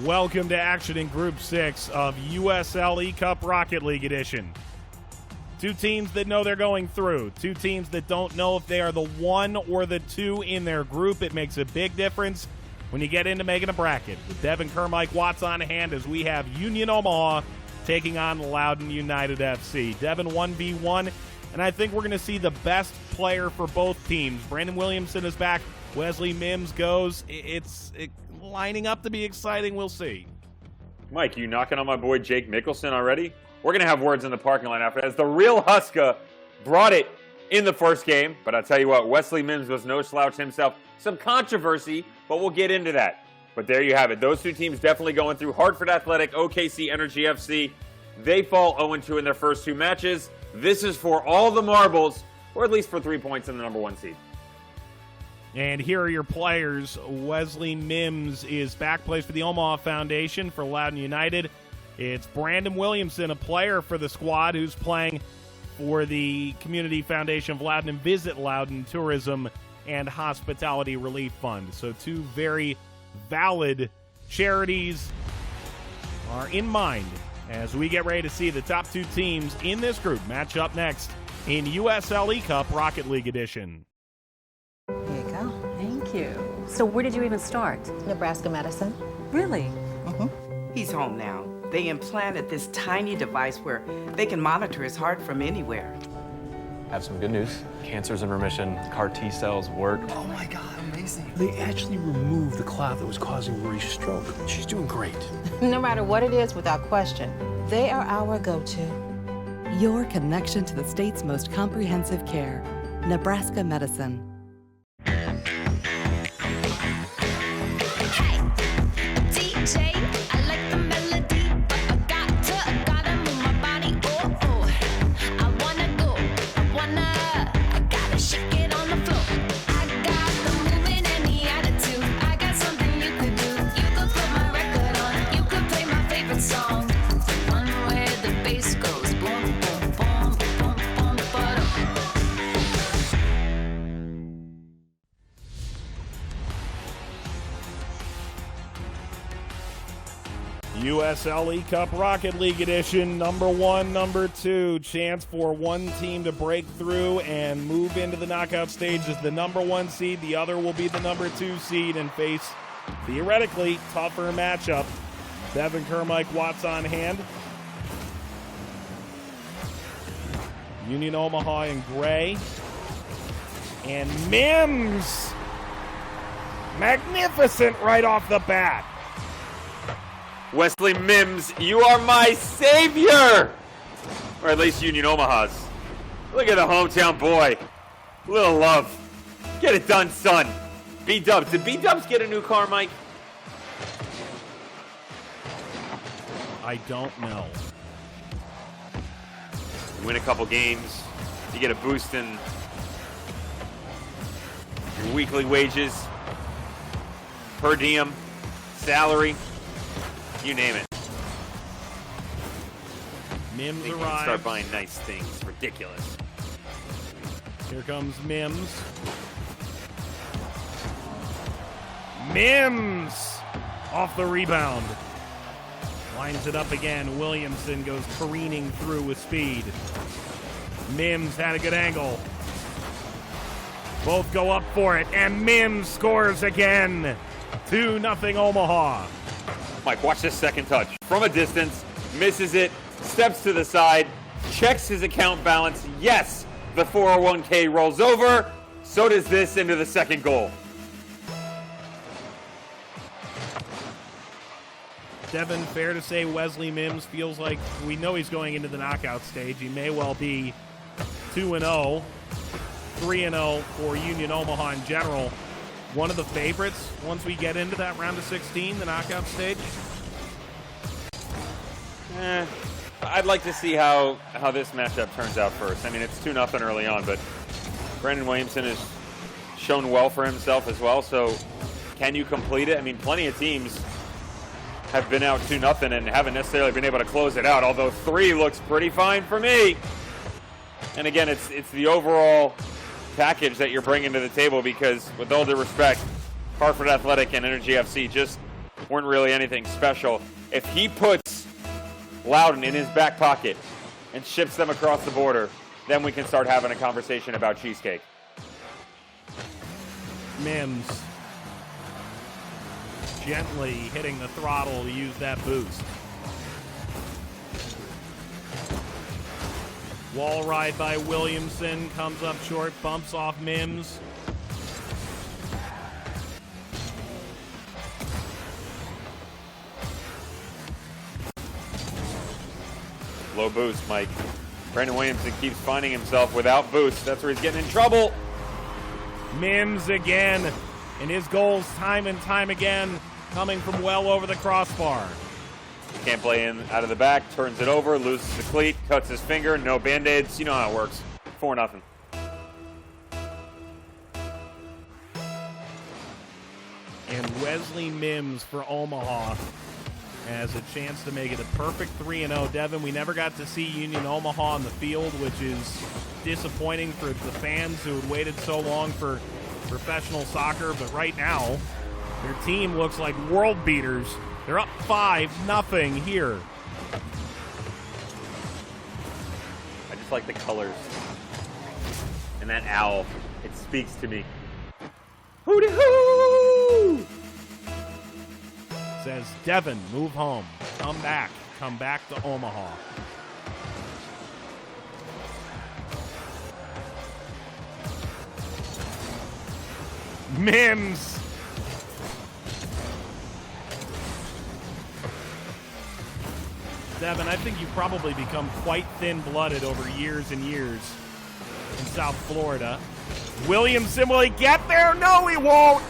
Welcome to action in Group 6 of USL eCup Rocket League Edition. Two teams that know they're going through. Two teams that don't know if they are the 1 or the 2 in their group. It makes a big difference when you get into making a bracket. With Devin Kermike Watts on hand as we have Union Omaha taking on Loudoun United FC. Devin 1v1, and I think we're going to see the best player for both teams. Brandon Williamson is back. Wesley Mims goes. It's lining up to be exciting. We'll see. Mike, you knocking on my boy Jake Mickelson already? We're going to have words in the parking lot after, as the real Huska brought it in the first game. But I'll tell you what, Wesley Mims was no slouch himself. Some controversy, but we'll get into that. But there you have it. Those two teams definitely going through. Hartford Athletic, OKC Energy FC. They fall 0-2 in their first 2 matches. This is for all the marbles, or at least for 3 points in the number 1 seed. And here are your players. Wesley Mims is back, plays for the Omaha Foundation for Loudoun United. It's Brandon Williamson, a player for the squad, who's playing for the Community Foundation of Loudoun and Visit Loudoun Tourism and Hospitality Relief Fund. So 2 very valid charities are in mind as we get ready to see the top 2 teams in this group match up next in USL eCup Rocket League Edition. Here you go. Thank you. So where did you even start? Nebraska Medicine. Really? He's home now. They implanted this tiny device where they can monitor his heart from anywhere. I have some good news. Cancer's in remission. CAR T cells work. Oh my God, amazing. They actually removed the clot that was causing Marie's stroke. She's doing great. No matter what it is, without question, they are our go-to. Your connection to the state's most comprehensive care. Nebraska Medicine. USL eCup Rocket League Edition, number 1, number 2. Chance for one team to break through and move into the knockout stage as the number 1 seed. The other will be the number 2 seed and face, theoretically, tougher matchup. Devin Kermike Watts on hand. Union Omaha in gray. And Mims! Magnificent right off the bat. Wesley Mims, you are my savior! Or at least Union Omaha's. Look at the hometown boy. Little love. Get it done, son. B-Dubs. Did B-Dubs get a new car, Mike? I don't know. You win a couple games. You get a boost in your weekly wages, per diem, salary. You name it. Mims They can arrives. start buying nice things. Ridiculous. Here comes Mims. Mims! Off the rebound. Lines it up again. Williamson goes careening through with speed. Mims had a good angle. Both go up for it, and Mims scores again. 2-0 Omaha. Mike, watch this second touch. From a distance, misses it, steps to the side, checks his account balance. Yes, the 401k rolls over. So does this into the second goal. Devin, fair to say Wesley Mims feels like we know he's going into the knockout stage. He may well be 2-0, 3-0 for Union Omaha in general. One of the favorites once we get into that round of 16, the knockout stage? I'd like to see how this matchup turns out first. I mean, it's 2-0 early on, but Brandon Williamson has shown well for himself as well, so can you complete it? I mean, plenty of teams have been out 2-0 and haven't necessarily been able to close it out, although 3 looks pretty fine for me. And again, it's the overall package that you're bringing to the table, because with all due respect, Hartford Athletic and Energy FC just weren't really anything special. If he puts Loudoun in his back pocket and ships them across the border, then we can start having a conversation about cheesecake. Mims gently hitting the throttle to use that boost. Wall ride by Williamson, comes up short, bumps off Mims. Low boost, Mike. Brandon Williamson keeps finding himself without boost. That's where he's getting in trouble. Mims again, and his goals time and time again coming from well over the crossbar. Can't play in out of the back, turns it over, loses the cleat, cuts his finger, no Band-Aids. You know how it works. 4-0. And Wesley Mims for Omaha has a chance to make it a perfect 3-0. Devin, we never got to see Union Omaha on the field, which is disappointing for the fans who had waited so long for professional soccer. But right now, their team looks like world beaters. They're up 5-0 here. I just like the colors. And that owl, it speaks to me. Hooty hoo! Says Devin, move home. Come back to Omaha. Mims. Devin, I think you've probably become quite thin-blooded over years and years in South Florida. Williamson, will he get there? No, he won't.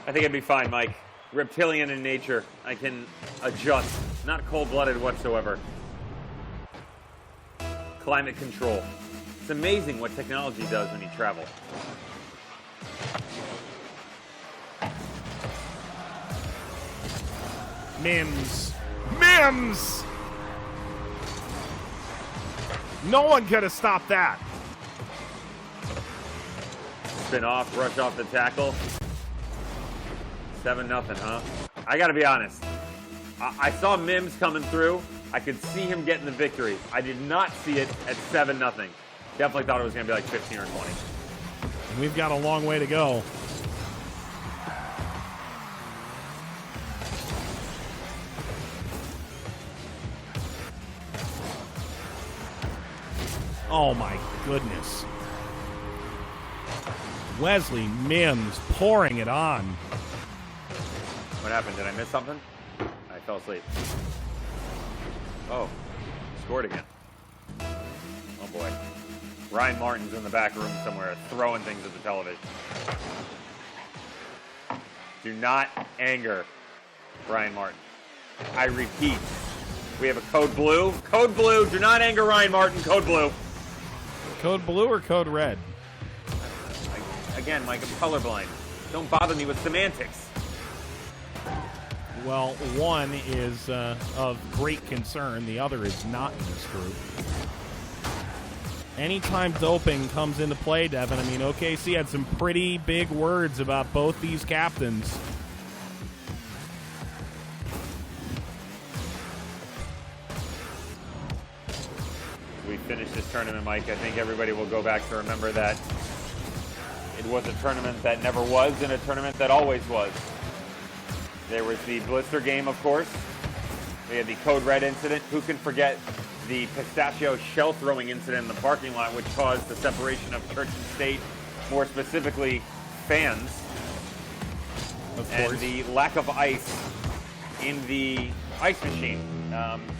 I think I'd be fine, Mike. Reptilian in nature. I can adjust. Not cold-blooded whatsoever. Climate control. It's amazing what technology does when you travel. Mims. Mims! No one could have stopped that. Spin off, rush off the tackle. 7-0, huh? I gotta be honest. I saw Mims coming through. I could see him getting the victory. I did not see it at 7-0. Definitely thought it was gonna be like 15 or 20. And we've got a long way to go. Oh my goodness. Wesley Mims pouring it on. What happened? Did I miss something? I fell asleep. Oh, scored again. Oh boy. Ryan Martin's in the back room somewhere throwing things at the television. Do not anger Ryan Martin. I repeat, we have a code blue. Code blue, do not anger Ryan Martin, code blue. Code blue or code red? Again, Mike, I'm colorblind. Don't bother me with semantics. Well, one is of great concern. The other is not in this group. Anytime doping comes into play, Devin, I mean, OKC had some pretty big words about both these captains. We finish this tournament, Mike. I think everybody will go back to remember that it was a tournament that never was and a tournament that always was. There was the blister game, of course. We had the Code Red incident. Who can forget the pistachio shell throwing incident in the parking lot, which caused the separation of church and state, more specifically fans. Of course. And the lack of ice in the ice machine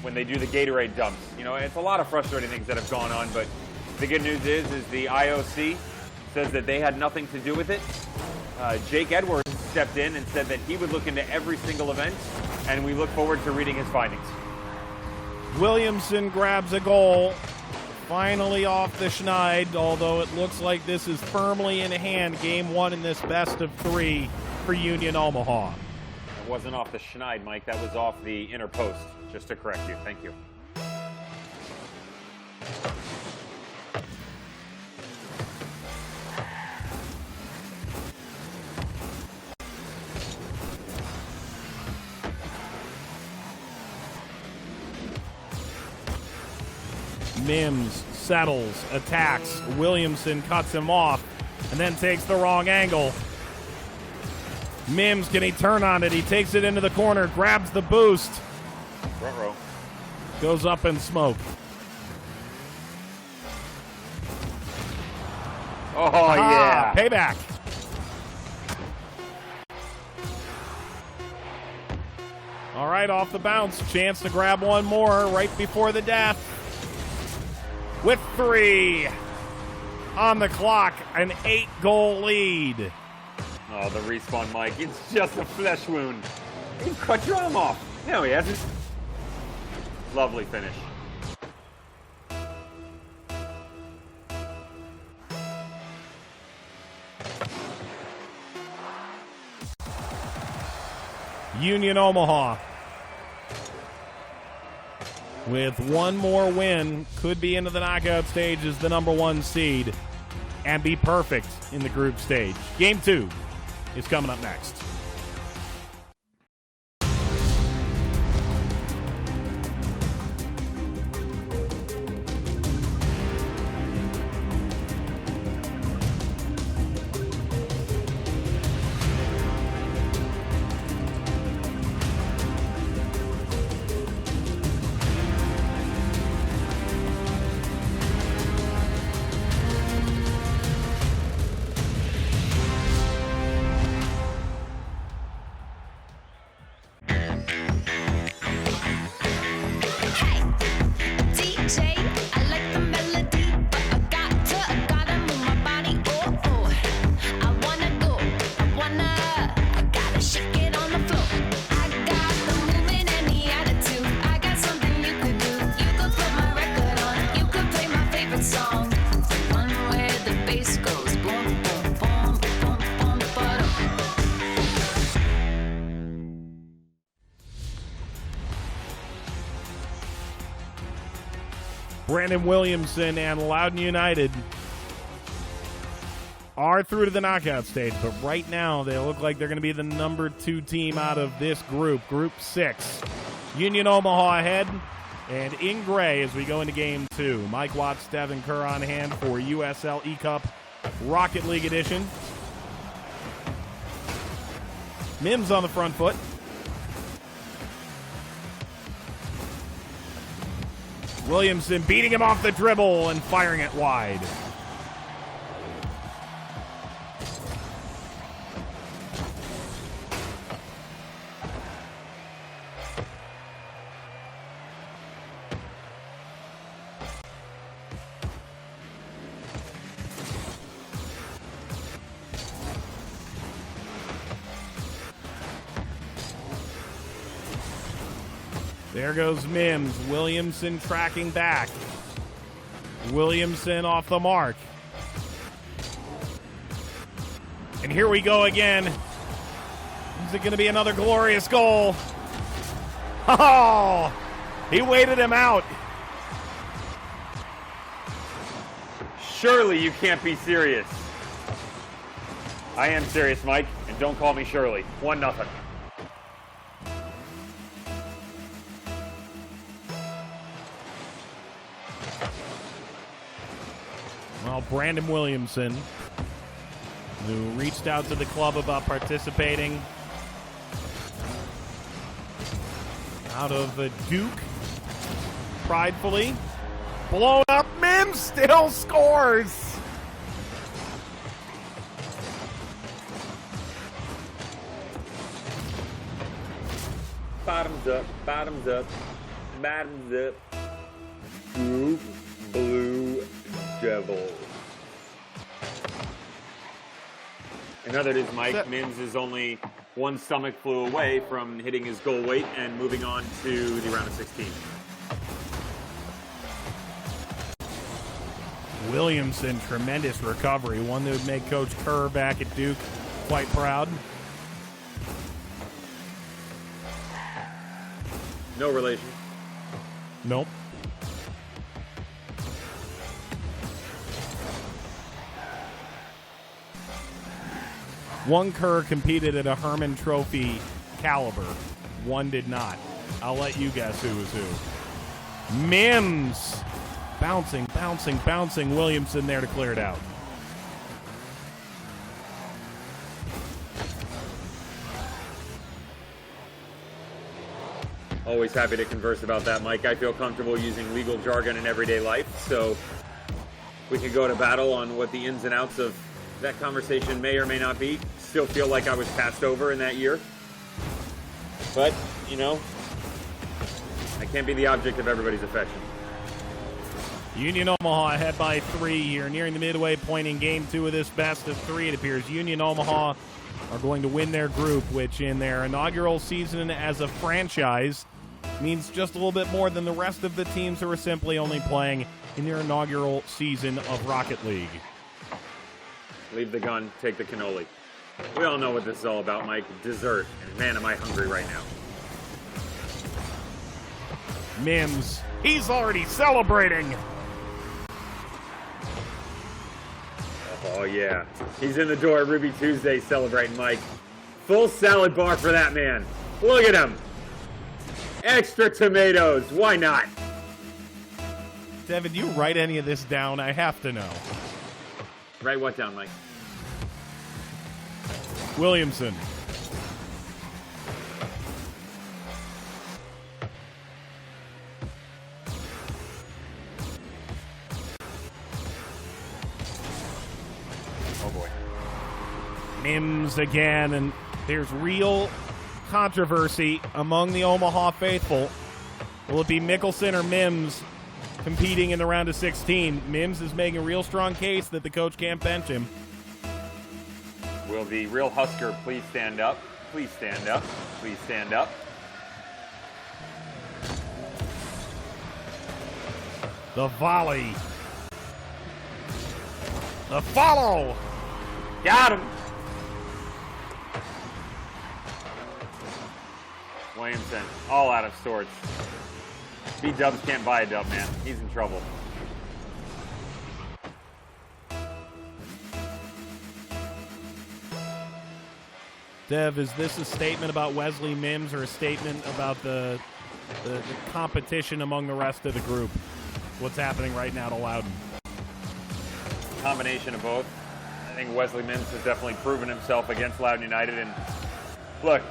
when they do the Gatorade dumps. You know, it's a lot of frustrating things that have gone on, but the good news is the IOC says that they had nothing to do with it. Jake Edwards stepped in and said that he would look into every single event, and we look forward to reading his findings. Williamson grabs a goal. Finally off the schneid, although it looks like this is firmly in hand. Game one in this best of three for Union Omaha. It wasn't off the schneid, Mike. That was off the inner post, just to correct you. Thank you. Mims settles, attacks. Williamson cuts him off and then takes the wrong angle. Mims, can he turn on it? He takes it into the corner, grabs the boost. Front row. Goes up in smoke. Oh, yeah. Payback. All right, off the bounce. Chance to grab one more right before the death. With 3 on the clock, an 8-goal lead. Oh, the respawn, Mike. It's just a flesh wound. He cut your arm off. No, he hasn't. Lovely finish. Union Omaha, with one more win, could be into the knockout stage as the #1 seed and be perfect in the group stage. Game 2 is coming up next. Brandon Williamson and Loudoun United are through to the knockout stage, but right now they look like they're going to be the #2 team out of this group, Group 6. Union Omaha ahead, and in gray as we go into Game 2. Mike Watts, Devin Kerr on hand for USL eCup Rocket League Edition. Mims on the front foot. Williamson beating him off the dribble and firing it wide. There goes Mims. Williamson tracking back. Williamson off the mark. And here we go again. Is it going to be another glorious goal? Oh! He waited him out. Surely you can't be serious. I am serious, Mike, and don't call me Shirley. 1-0. Well, Brandon Williamson, who reached out to the club about participating out of the Duke, pridefully. Blown up, Mims still scores! Bottoms up, bottoms up, bottoms up. Group Blue Devils. In other news, Mike, Mims is only one stomach flu away from hitting his goal weight and moving on to the round of 16. Williamson, tremendous recovery. One that would make Coach Kerr back at Duke quite proud. No relation. Nope. One Kerr competed at a Herman Trophy caliber. One did not. I'll let you guess who was who. Mims Bouncing, bouncing, bouncing. Williamson there to clear it out. Always happy to converse about that, Mike. I feel comfortable using legal jargon in everyday life, so we could go to battle on what the ins and outs of that conversation may or may not be. Still feel like I was passed over in that year. But, you know, I can't be the object of everybody's affection. Union Omaha ahead by 3 here, nearing the midway point in game 2 of this best of 3. It appears Union Omaha are going to win their group, which in their inaugural season as a franchise means just a little bit more than the rest of the teams who are simply only playing in their inaugural season of Rocket League. Leave the gun, take the cannoli. We all know what this is all about, Mike. Dessert. And man, am I hungry right now. Mims, he's already celebrating. Oh, yeah. He's in the door at Ruby Tuesday celebrating, Mike. Full salad bar for that man. Look at him. Extra tomatoes. Why not? Devin, do you write any of this down? I have to know. Write what down, Mike? Williamson. Oh, boy. Mims again, and there's real controversy among the Omaha faithful. Will it be Mickelson or Mims competing in the round of 16? Mims is making a real strong case that the coach can't bench him. Will the real Husker please stand up? Please stand up. Please stand up. The volley. The follow. Got him. Williamson, all out of sorts. B-Dubs can't buy a dub, man. He's in trouble. Dev, is this a statement about Wesley Mims or a statement about the competition among the rest of the group? What's happening right now to Loudoun? Combination of both. I think Wesley Mims has definitely proven himself against Loudoun United. And look,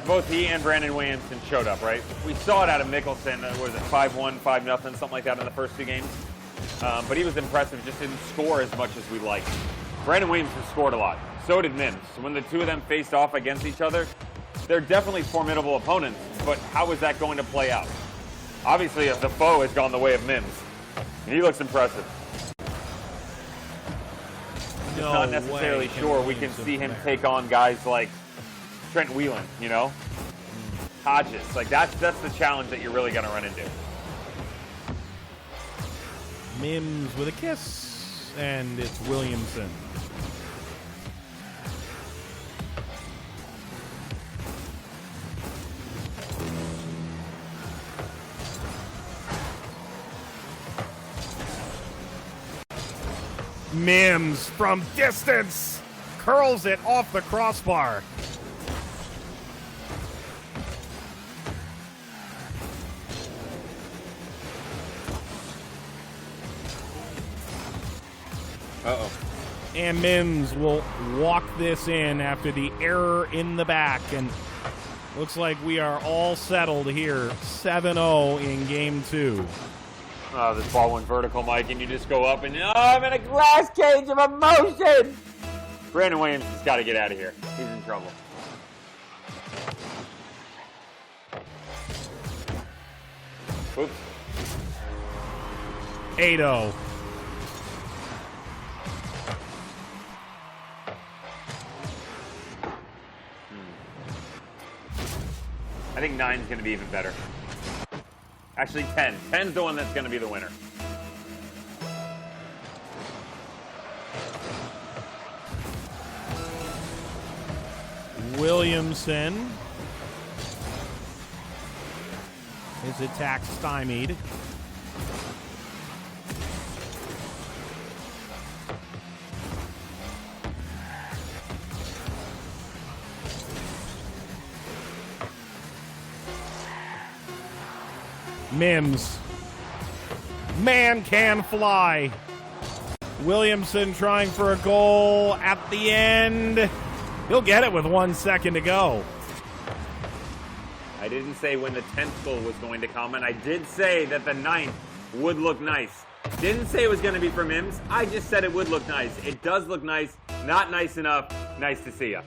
both he and Brandon Williamson showed up, right? We saw it out of Mickelson. Was it 5-1, 5-0, something like that in the first 2 games? But he was impressive, just didn't score as much as we liked. Brandon Williamson scored a lot. So did Mims. So when the two of them faced off against each other, they're definitely formidable opponents. But how is that going to play out? Obviously, the foe has gone the way of Mims. He looks impressive. Just not necessarily sure we can see him take on guys like Trent Whelan, you know? Hodges. Like, that's the challenge that you're really going to run into. Mims with a kiss, and it's Williamson. Mims from distance curls it off the crossbar. Uh-oh. And Mims will walk this in after the error in the back. And looks like we are all settled here. 7-0 in game 2. Oh, this ball went vertical, Mike, and you just go up and, oh, I'm in a glass cage of emotion! Brandon Williams has got to get out of here. He's in trouble. Oops. 8-0. I think 9's going to be even better. Actually, 10. 10's the one that's going to be the winner. Williamson. His attack stymied. Mims. Man can fly. Williamson trying for a goal at the end. He'll get it with 1 second to go. I didn't say when the 10th goal was going to come, and I did say that the 9th would look nice. Didn't say it was going to be for Mims. I just said it would look nice. It does look nice. Not nice enough. Nice to see ya.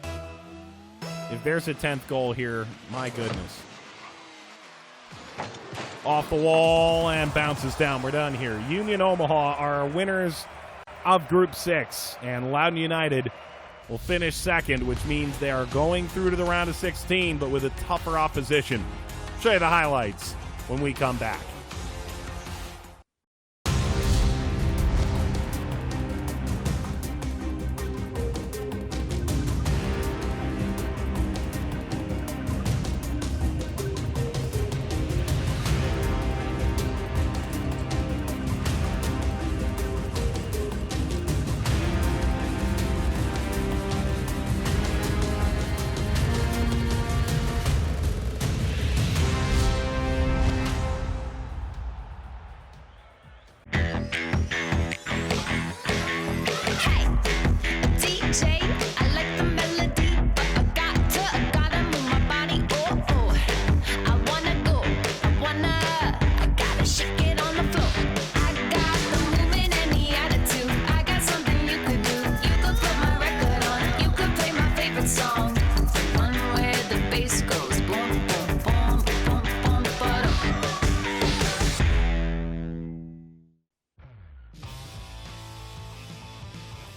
If there's a 10th goal here, my goodness. Off the wall and bounces down. We're done here. Union Omaha are winners of Group 6, and Loudoun United will finish second, which means they are going through to the round of 16, but with a tougher opposition. Show you the highlights when we come back.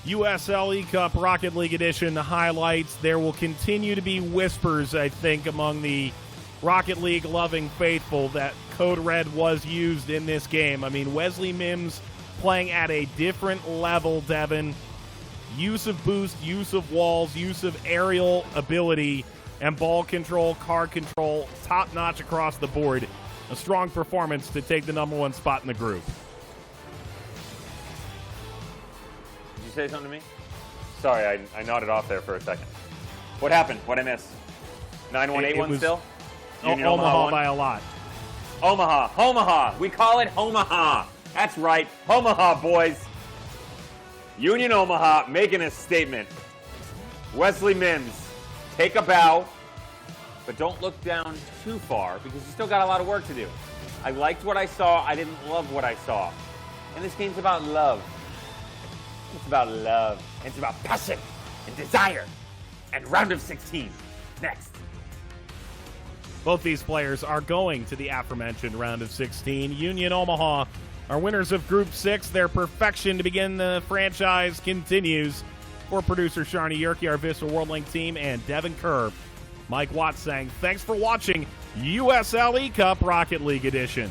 USL eCup Rocket League Edition highlights. There will continue to be whispers, I think, among the Rocket League loving faithful that Code Red was used in this game. I mean, Wesley Mims playing at a different level, Devin. Use of boost, use of walls, use of aerial ability, and ball control, card control, top-notch across the board. A strong performance to take the #1 spot in the group. Did you say something to me? Sorry, I nodded off there for a second. What happened? What'd I miss? 9-1-8-1 still? Union Omaha won? by a lot. Omaha. We call it Omaha. That's right. Omaha, boys. Union Omaha making a statement. Wesley Mims, take a bow, but don't look down too far because you still got a lot of work to do. I liked what I saw. I didn't love what I saw. And this game's about love. It's about love. It's about passion and desire. And round of 16 next. Both these players are going to the aforementioned round of 16. Union Omaha are winners of Group 6. Their perfection to begin the franchise continues. For producer Sharni Yerke, our Vista WorldLink team, and Devin Kerr, Mike Watts saying thanks for watching USL eCup Rocket League Edition.